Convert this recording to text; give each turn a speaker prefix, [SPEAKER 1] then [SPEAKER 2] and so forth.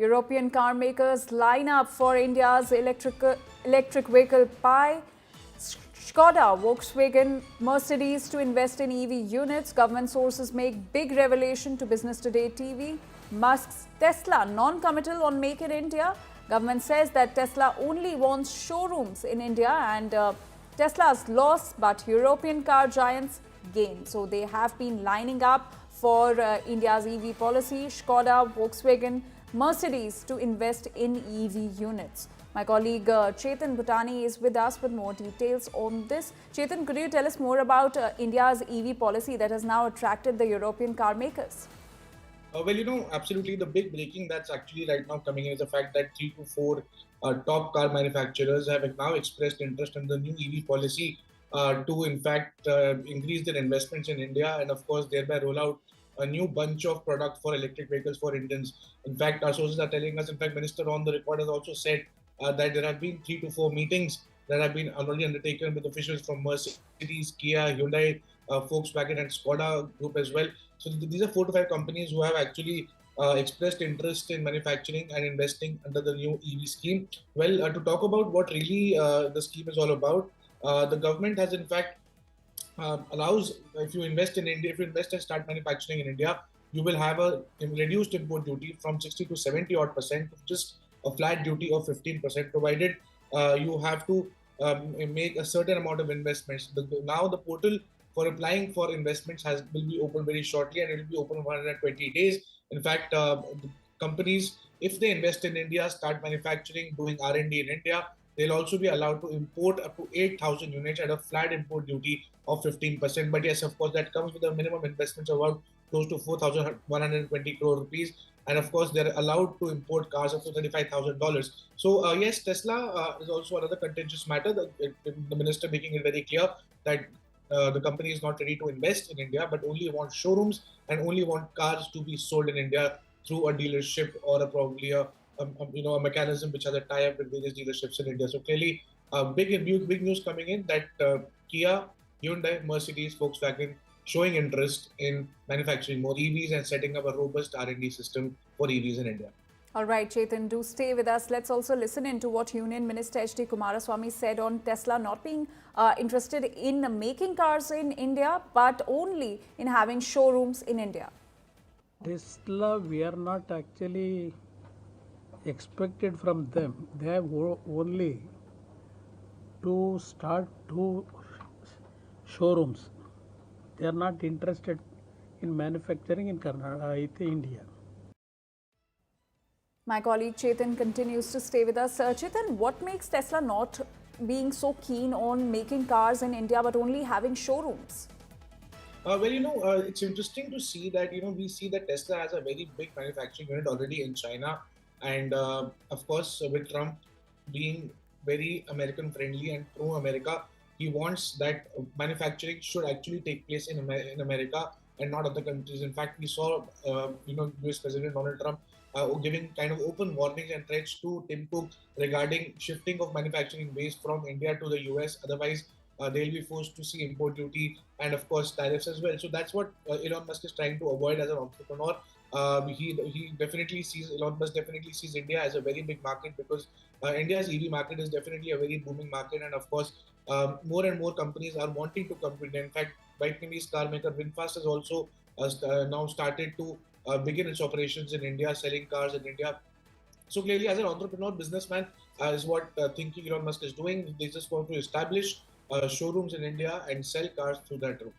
[SPEAKER 1] European car makers line up for India's electric vehicle pie. Skoda, Volkswagen, Mercedes to invest in EV units. Government sources make big revelation to Business Today TV. Musk's Tesla non-committal on Make in India. Government says that Tesla only wants showrooms in India and Tesla's loss, but European car giants gain. So they have been lining up for India's EV policy. Skoda, Volkswagen, Mercedes to invest in EV units. My colleague Chetan Bhutani is with us with more details on this. Chetan, could you tell us more about India's EV policy that has now attracted the European car makers?
[SPEAKER 2] Absolutely. The big breaking that's actually right now coming in is the fact that 3 to 4 top car manufacturers have now expressed interest in the new EV policy to, in fact, increase their investments in India and, of course, thereby roll out a new bunch of product for electric vehicles for Indians. In fact, our sources are telling us, in fact, Minister on the record has also said that there have been 3 to 4 meetings that have been already undertaken with officials from Mercedes, Kia, Hyundai, Volkswagen and Skoda group as well. So these are 4 to 5 companies who have actually expressed interest in manufacturing and investing under the new EV scheme. Well, to talk about what really the scheme is all about, the government has in fact allows, if you invest in India, if you invest and start manufacturing in India, you will have a reduced import duty from 60 to 70 odd percent, just a flat duty of 15%, provided you have to make a certain amount of investments. Now the portal for applying for investments will be open very shortly, and it will be open 120 days. In fact, the companies, if they invest in India, start manufacturing, doing R&D in India, they'll also be allowed to import up to 8,000 units at a flat import duty of 15%. But yes, of course, that comes with a minimum investments of about close to 4,120 crore rupees. And of course, they're allowed to import cars up to $35,000. So yes, Tesla is also another contentious matter. The minister making it very clear that the company is not ready to invest in India, but only want showrooms and only want cars to be sold in India through a dealership or probably a mechanism which has a tie-up with various dealerships in India. So clearly, big news coming in that Kia, Hyundai, Mercedes, Volkswagen showing interest in manufacturing more EVs and setting up a robust R&D system for EVs in India.
[SPEAKER 1] All right, Chetan, do stay with us. Let's also listen into what Union Minister H.D. Kumaraswamy said on Tesla not being interested in making cars in India, but only in having showrooms in India.
[SPEAKER 3] Tesla, we are not actually expected from them. They have only to start 2 showrooms. They are not interested in manufacturing in India.
[SPEAKER 1] My colleague Chetan continues to stay with us. Chetan, what makes Tesla not being so keen on making cars in India but only having showrooms?
[SPEAKER 2] It's interesting to see that, we see that Tesla has a very big manufacturing unit already in China. And of course, with Trump being very American friendly and pro-America, he wants that manufacturing should actually take place in America and not other countries. In fact, we saw, US President Donald Trump giving kind of open warnings and threats to Tim Cook regarding shifting of manufacturing base from India to the US. Otherwise, they'll be forced to see import duty and, of course, tariffs as well. So that's what Elon Musk is trying to avoid as an entrepreneur. Elon Musk definitely sees India as a very big market because India's EV market is definitely a very booming market. And, of course, more and more companies are wanting to come to India. In fact, Vietnamese car maker VinFast has also now started to begin its operations in India, selling cars in India. So clearly, as an entrepreneur, businessman, is what thinking Elon Musk is doing. They just want to establish showrooms in India and sell cars through that route.